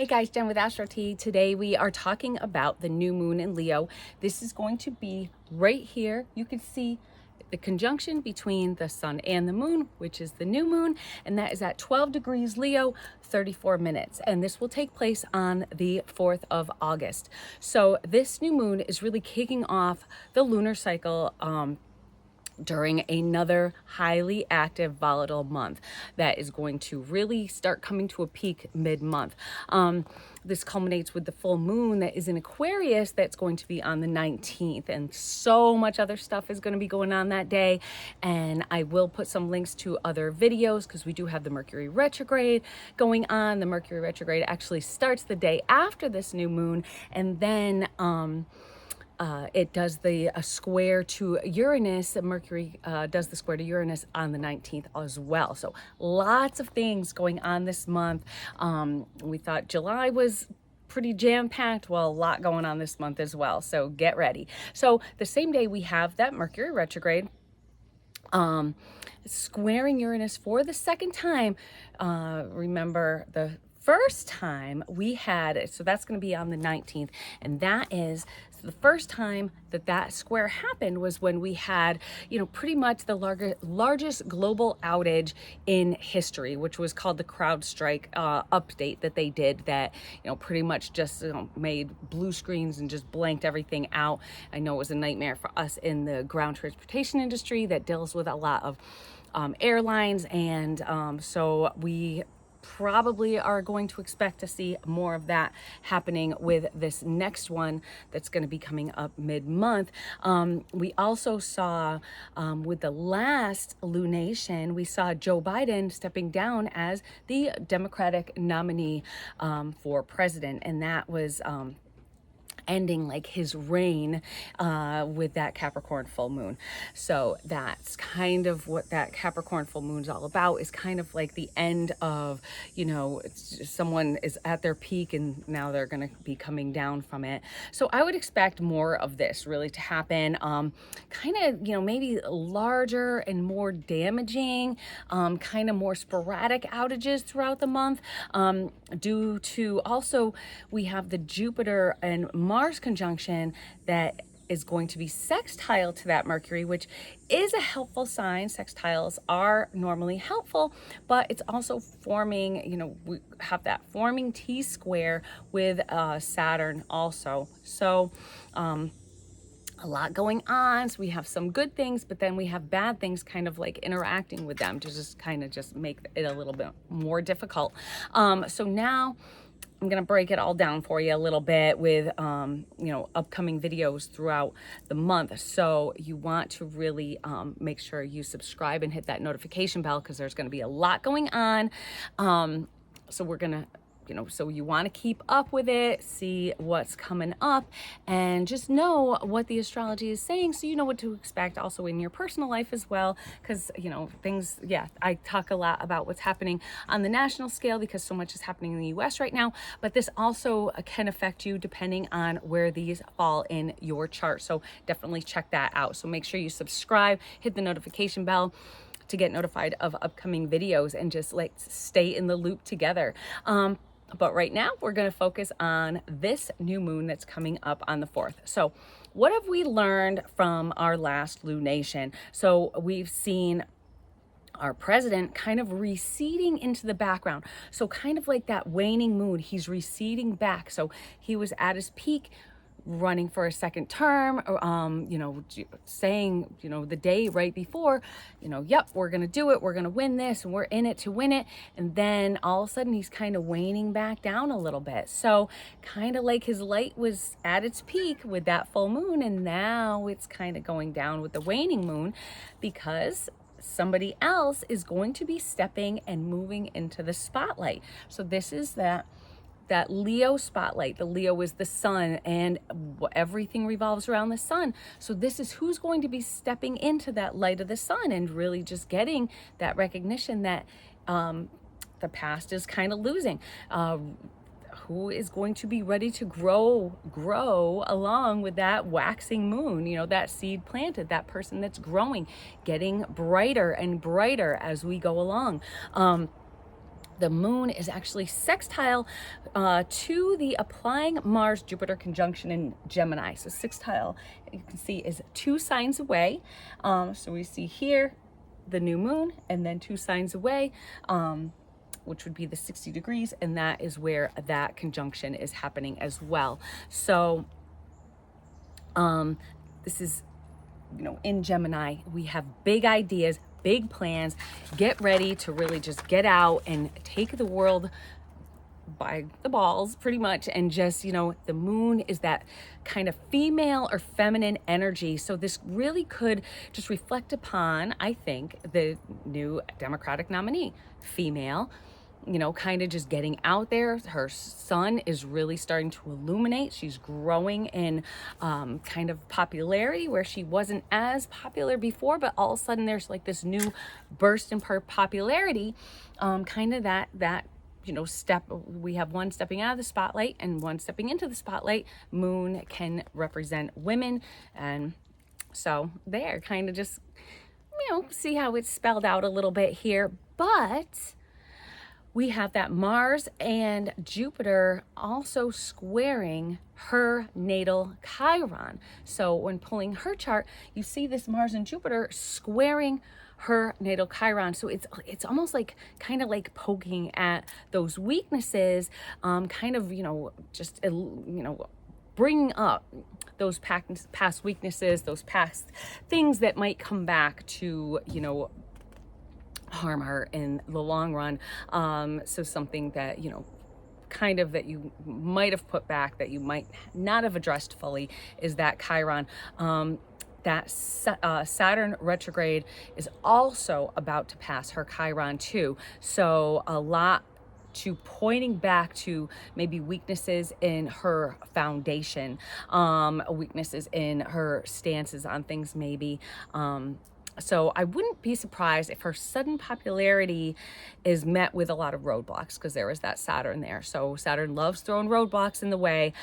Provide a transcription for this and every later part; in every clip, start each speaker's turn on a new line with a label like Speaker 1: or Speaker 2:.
Speaker 1: Hey guys, Jen with Astro Tea. Today we are talking about the new moon in Leo. This is going to be right here. You can see the conjunction between the sun and the moon, which is the new moon, and that is at 12 degrees Leo, 34 minutes. And this will take place on the 4th of August. So this new moon is really kicking off the lunar cycle during another highly active volatile month that is going to really start coming to a peak mid-month. This culminates with the full moon that is in Aquarius that's going to be on the 19th, and so much other stuff is going to be going on that day. And I will put some links to other videos because we do have the Mercury retrograde going on. The Mercury retrograde actually starts the day after this new moon, and then it does the square to Uranus. Mercury does the square to Uranus on the 19th as well. So lots of things going on this month. We thought July was pretty jam-packed. Well, a lot going on this month as well. So get ready. So the same day we have that Mercury retrograde squaring Uranus for the second time. Remember the first time we had it, so that's going to be on the 19th, and that is the first time that that square happened was when we had, pretty much the largest global outage in history, which was called the CrowdStrike update that they did that, pretty much just made blue screens and just blanked everything out. I know it was a nightmare for us in the ground transportation industry that deals with a lot of airlines, and so we probably are going to expect to see more of that happening with this next one that's going to be coming up mid-month. We also saw with the last lunation, we saw Joe Biden stepping down as the Democratic nominee for president, and that was ending like his reign with that Capricorn full moon. So that's kind of what that Capricorn full moon's all about, is kind of like the end of, someone is at their peak and now they're going to be coming down from it. So I would expect more of this really to happen, kind of, maybe larger and more damaging, kind of more sporadic outages throughout the month, due to also we have the Jupiter and Mars conjunction that is going to be sextile to that Mercury, which is a helpful sign. Sextiles are normally helpful, but it's also forming, we have that forming T-square with Saturn also. So a lot going on. So we have some good things, but then we have bad things kind of like interacting with them to just kind of just make it a little bit more difficult. So now I'm going to break it all down for you a little bit with, upcoming videos throughout the month. So you want to really make sure you subscribe and hit that notification bell because there's going to be a lot going on. So we're going to, so you want to keep up with it, see what's coming up, and just know what the astrology is saying so you know what to expect also in your personal life as well. Because, things, I talk a lot about what's happening on the national scale because so much is happening in the US right now, but this also can affect you depending on where these fall in your chart. So definitely check that out. So make sure you subscribe, hit the notification bell to get notified of upcoming videos and just like stay in the loop together. But right now we're going to focus on this new moon that's coming up on the 4th. So what have we learned from our last lunation? So we've seen our president kind of receding into the background. So kind of like that waning moon, he's receding back. So he was at his peak running for a second term, saying, the day right before, yep, we're going to do it. We're going to win this and we're in it to win it. And then all of a sudden he's kind of waning back down a little bit. So kind of like his light was at its peak with that full moon. And now it's kind of going down with the waning moon because somebody else is going to be stepping and moving into the spotlight. So this is that Leo spotlight. The Leo is the sun and everything revolves around the sun. So this is who's going to be stepping into that light of the sun and really just getting that recognition that the past is kind of losing. Who is going to be ready to grow along with that waxing moon, that seed planted, that person that's growing, getting brighter and brighter as we go along. the moon is actually sextile to the applying Mars Jupiter conjunction in Gemini. So sextile, you can see, is 2 signs away. So we see here the new moon, and then 2 signs away, which would be the 60 degrees, and that is where that conjunction is happening as well. So this is, in Gemini, we have big ideas, big plans. Get ready to really just get out and take the world by the balls, pretty much. And just, the moon is that kind of female or feminine energy. So this really could just reflect upon, I think, the new Democratic nominee, female, kind of just getting out there. Her sun is really starting to illuminate. She's growing in kind of popularity where she wasn't as popular before, but all of a sudden there's like this new burst in popularity, kind of that step. We have one stepping out of the spotlight and one stepping into the spotlight. Moon can represent women. And so there, kind of just, see how it's spelled out a little bit here. But we have that Mars and Jupiter also squaring her natal Chiron. So when pulling her chart, you see this Mars and Jupiter squaring her natal Chiron. So it's almost like kind of like poking at those weaknesses, kind of, just, bringing up those past weaknesses, those past things that might come back to, harm her in the long run. So something that, kind of that you might have put back that you might not have addressed fully is that Chiron. That Saturn retrograde is also about to pass her Chiron too. So a lot to pointing back to maybe weaknesses in her foundation, weaknesses in her stances on things maybe. So I wouldn't be surprised if her sudden popularity is met with a lot of roadblocks, because there is that Saturn there. So Saturn loves throwing roadblocks in the way.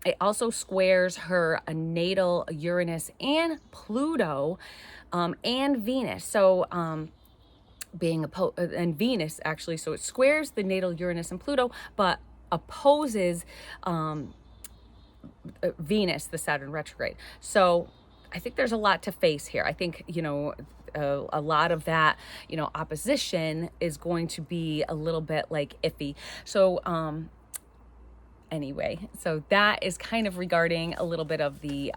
Speaker 1: It also squares her natal Uranus and Pluto, and Venus. So and Venus actually, so it squares the natal Uranus and Pluto, but opposes Venus, the Saturn retrograde. So I think there's a lot to face here. I think, a lot of that, opposition is going to be a little bit like iffy. So, anyway, so that is kind of regarding a little bit of the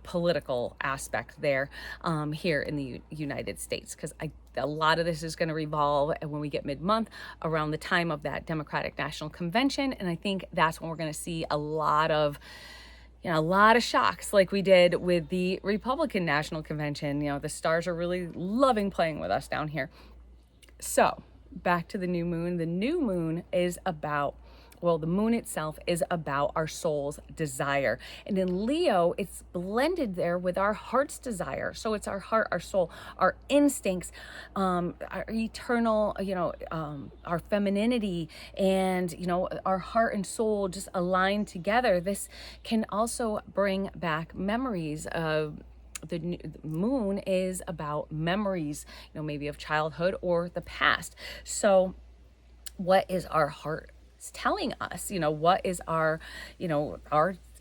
Speaker 1: political aspect there, here in the United States, because a lot of this is going to revolve when we get mid-month around the time of that Democratic National Convention. And I think that's when we're going to see a lot of shocks like we did with the Republican National Convention. The stars are really loving playing with us down here. So back to the new moon. The new moon is about, the moon itself is about our soul's desire. And in Leo, it's blended there with our heart's desire. So it's our heart, our soul, our instincts, our eternal, our femininity, and, our heart and soul just aligned together. This can also bring back memories of the moon is about memories, maybe of childhood or the past. So what is our heart telling us? What is our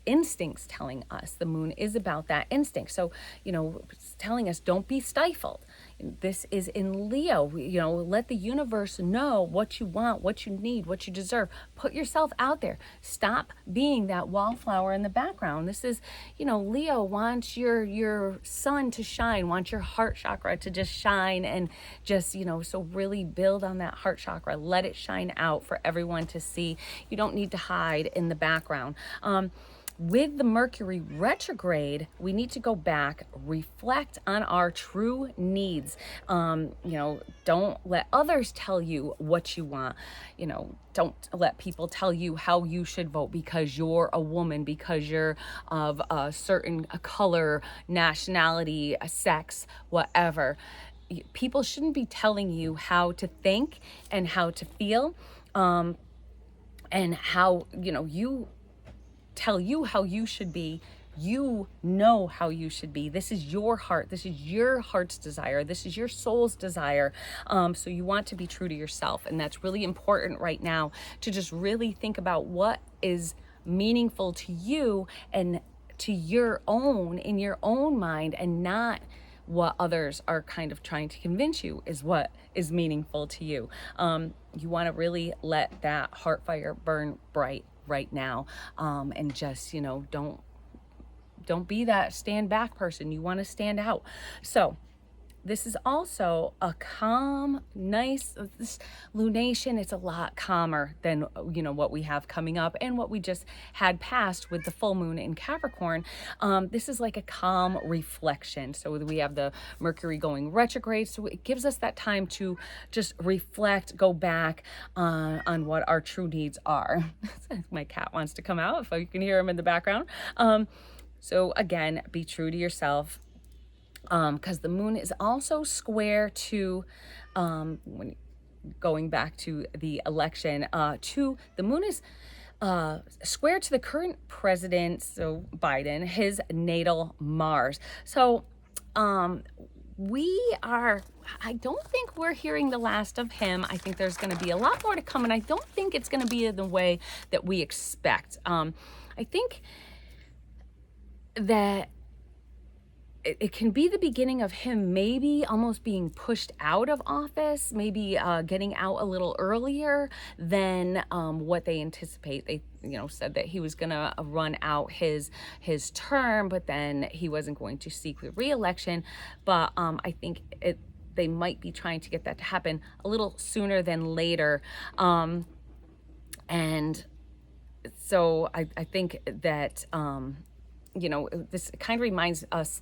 Speaker 1: instincts telling us? The moon is about that instinct. So, it's telling us don't be stifled. This is in Leo. Let the universe know what you want, what you need, what you deserve. Put yourself out there. Stop being that wallflower in the background. This is, Leo wants your sun to shine, wants your heart chakra to just shine, and just, so really build on that heart chakra. Let it shine out for everyone to see. You don't need to hide in the background. With the Mercury retrograde, we need to go back, reflect on our true needs. Don't let others tell you what you want. Don't let people tell you how you should vote because you're a woman, because you're of a certain color, nationality, sex, whatever. People shouldn't be telling you how to think and how to feel, and how, tell you how you should be You know how you should be. This is your heart. This is your heart's desire. This is your soul's desire. So you want to be true to yourself. And that's really important right now, to just really think about what is meaningful to you and to your own, in your own mind, and not what others are kind of trying to convince you is what is meaningful to you. You want to really let that heart fire burn bright right now. And just, don't be that stand back person. You want to stand out. So this is also a calm, nice, this lunation. It's a lot calmer than, what we have coming up and what we just had passed with the full moon in Capricorn. This is like a calm reflection. So we have the Mercury going retrograde. So it gives us that time to just reflect, go back on what our true needs are. My cat wants to come out, if you can hear him in the background. So again, be true to yourself, because the moon is also square to, when going back to the election, to the moon is square to the current president, so Biden, his natal Mars. So I don't think we're hearing the last of him. I think there's going to be a lot more to come, and I don't think it's going to be in the way that we expect. I think that it can be the beginning of him maybe almost being pushed out of office, maybe getting out a little earlier than what they anticipate. They said that he was going to run out his term, but then he wasn't going to seek the re-election. But I think they might be trying to get that to happen a little sooner than later. And so I think that this kind of reminds us,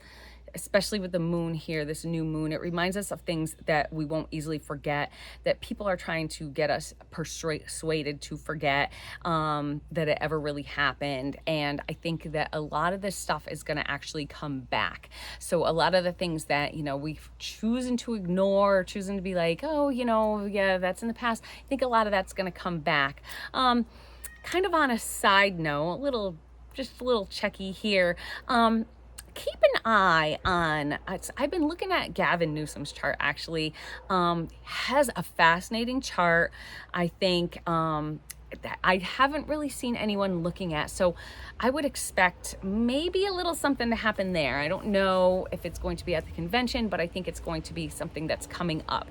Speaker 1: especially with the moon here, this new moon, it reminds us of things that we won't easily forget, that people are trying to get us persuaded to forget that it ever really happened. And I think that a lot of this stuff is going to actually come back. So a lot of the things that, we've chosen to ignore, choosing to be like, oh, yeah, that's in the past. I think a lot of that's going to come back. Kind of on a side note, just a little checky here. Keep an eye on, I've been looking at Gavin Newsom's chart, actually. Has a fascinating chart, I think, that I haven't really seen anyone looking at. So I would expect maybe a little something to happen there. I don't know if it's going to be at the convention, but I think it's going to be something that's coming up.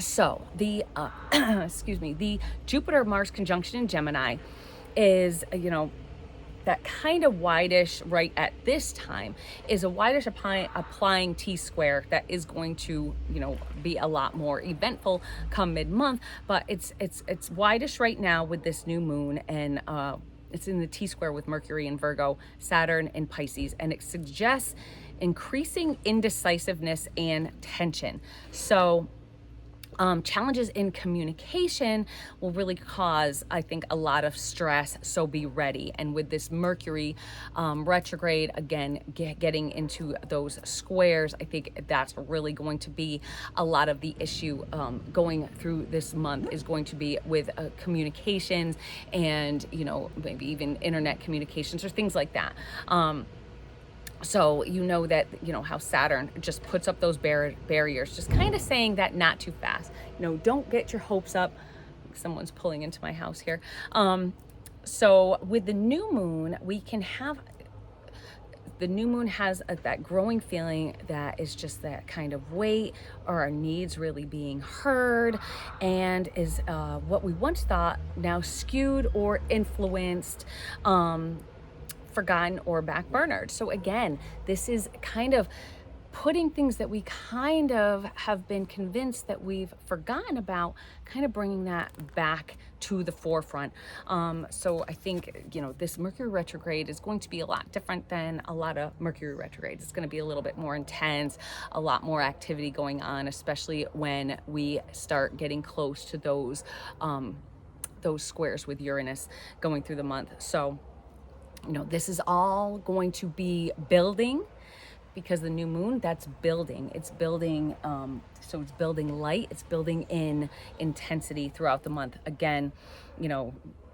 Speaker 1: So the, the Jupiter-Mars conjunction in Gemini is, that kind of whitish right at this time is a whitish applying T-square that is going to, be a lot more eventful come mid-month, but it's whitish right now with this new moon, and it's in the T-square with Mercury in Virgo, Saturn in Pisces, and it suggests increasing indecisiveness and tension. So challenges in communication will really cause, I think, a lot of stress, so be ready. And with this Mercury retrograde, again, getting into those squares, I think that's really going to be a lot of the issue going through this month, is going to be with communications and, maybe even internet communications or things like that. So that, how Saturn just puts up those barriers, just kind of saying that not too fast. Don't get your hopes up. Someone's pulling into my house here. So with the new moon, we can have, the new moon has that growing feeling that is just that kind of weight, or our needs really being heard, and is what we once thought now skewed or influenced, forgotten or backburnered. So again, this is kind of putting things that we kind of have been convinced that we've forgotten about, kind of bringing that back to the forefront. So I think, this Mercury retrograde is going to be a lot different than a lot of Mercury retrogrades. It's going to be a little bit more intense, a lot more activity going on, especially when we start getting close to those squares with Uranus going through the month. So this is all going to be building, because the new moon, that's building. It's building, so it's building light, it's building in intensity throughout the month. Again,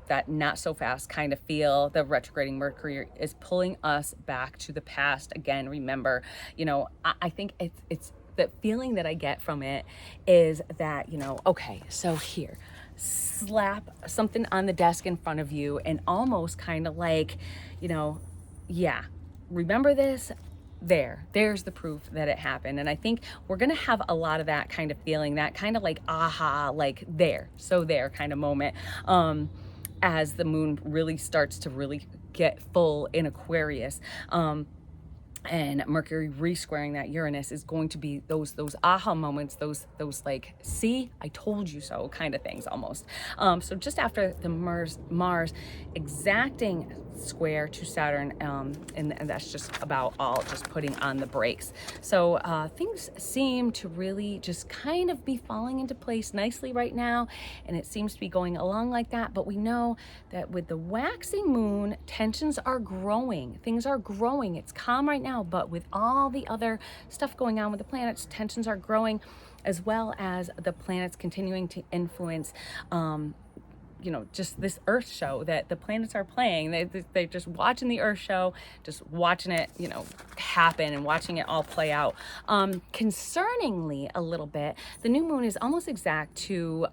Speaker 1: that not so fast kind of feel. The retrograding Mercury is pulling us back to the past again. Remember, you know, I think it's the feeling that I get from it is that, you know, okay, so here, slap something on the desk in front of you and almost kind of like, you know, yeah, remember this? There's the proof that it happened. And I think we're gonna have a lot of that kind of feeling, that kind of like aha, like there, so there kind of moment, as the moon really starts to really get full in Aquarius. And Mercury re-squaring that Uranus is going to be those aha moments, those like, see, I told you so kind of things almost. So just after the Mars exacting square to Saturn, and that's just about all, just putting on the brakes. So things seem to really just kind of be falling into place nicely right now, and it seems to be going along like that. But we know that with the waxing moon, tensions are growing, things are growing. It's calm right now, but with all the other stuff going on with the planets, tensions are growing, as well as the planets continuing to influence you know, just this Earth show that the planets are playing. They're just watching the Earth show, just watching it, you know, happen and watching it all play out. Concerningly a little bit, the new moon is almost exact to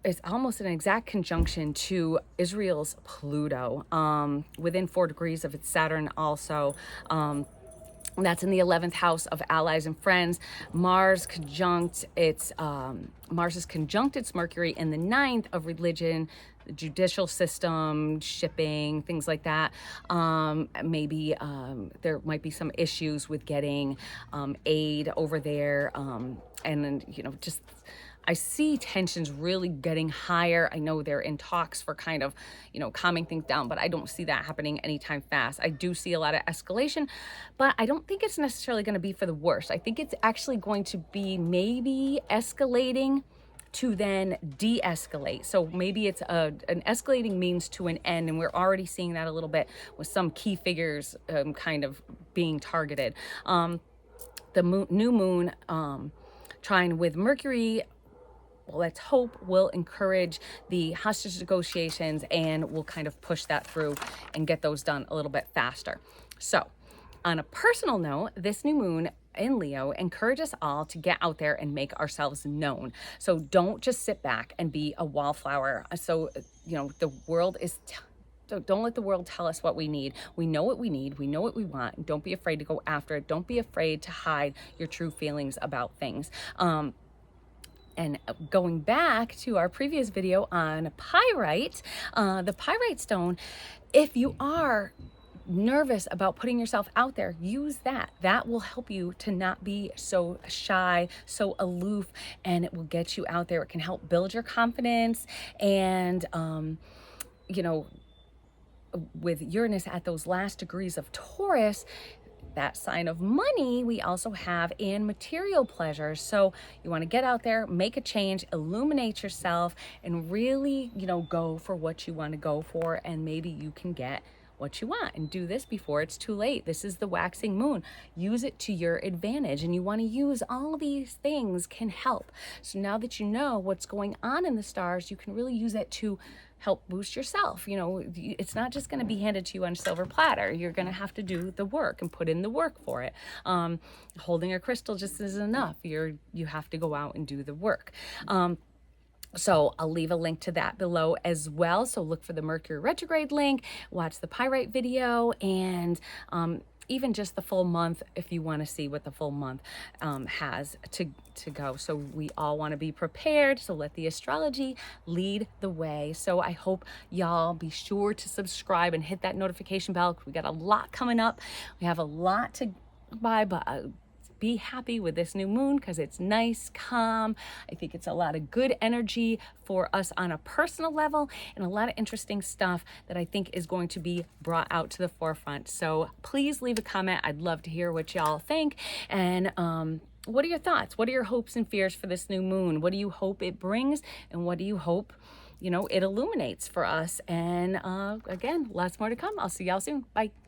Speaker 1: it's almost an exact conjunction to Israel's Pluto, within 4 degrees of its Saturn also. That's in the 11th house of allies and friends. Mars is conjunct its Mercury in the 9th of religion, the judicial system, shipping, things like that. Maybe there might be some issues with getting aid over there, and then, you know, just I see tensions really getting higher. I know they're in talks for kind of, you know, calming things down, but I don't see that happening anytime fast. I do see a lot of escalation, but I don't think it's necessarily going to be for the worst. I think it's actually going to be maybe escalating to then de-escalate. So maybe it's an escalating means to an end, and we're already seeing that a little bit with some key figures kind of being targeted. The new moon trine with Mercury, well, let's hope, will encourage the hostage negotiations and will kind of push that through and get those done a little bit faster. So on a personal note, this new moon in Leo encourages us all to get out there and make ourselves known. So don't just sit back and be a wallflower. So, you know, the world is so don't let the world tell us what we need. We know what we need. We know what we want. Don't be afraid to go after it. Don't be afraid to hide your true feelings about things. And going back to our previous video on pyrite, the pyrite stone, if you are nervous about putting yourself out there, use that. That will help you to not be so shy, so aloof, and it will get you out there. It can help build your confidence. And, you know, with Uranus at those last degrees of Taurus, that sign of money we also have in material pleasures. So you want to get out there, make a change, illuminate yourself, and really, you know, go for what you want to go for, and maybe you can get what you want. And do this before it's too late. This is the waxing moon. Use it to your advantage, and you want to use all these things can help. So now that you know what's going on in the stars, you can really use it to help boost yourself. You know, it's not just going to be handed to you on a silver platter. You're going to have to do the work and put in the work for it. Holding a crystal just isn't enough. You have to go out and do the work. So I'll leave a link to that below as well. So look for the Mercury retrograde link, watch the pyrite video, and even just the full month if you want to see what the full month has to go. So we all want to be prepared. So let the astrology lead the way. So I hope y'all be sure to subscribe and hit that notification bell. We got a lot coming up. We have a lot to buy, but be happy with this new moon because it's nice, calm. I think it's a lot of good energy for us on a personal level, and a lot of interesting stuff that I think is going to be brought out to the forefront. So please leave a comment. I'd love to hear what y'all think. And what are your thoughts? What are your hopes and fears for this new moon? What do you hope it brings? And what do you hope, you know, it illuminates for us? And again, lots more to come. I'll see y'all soon. Bye.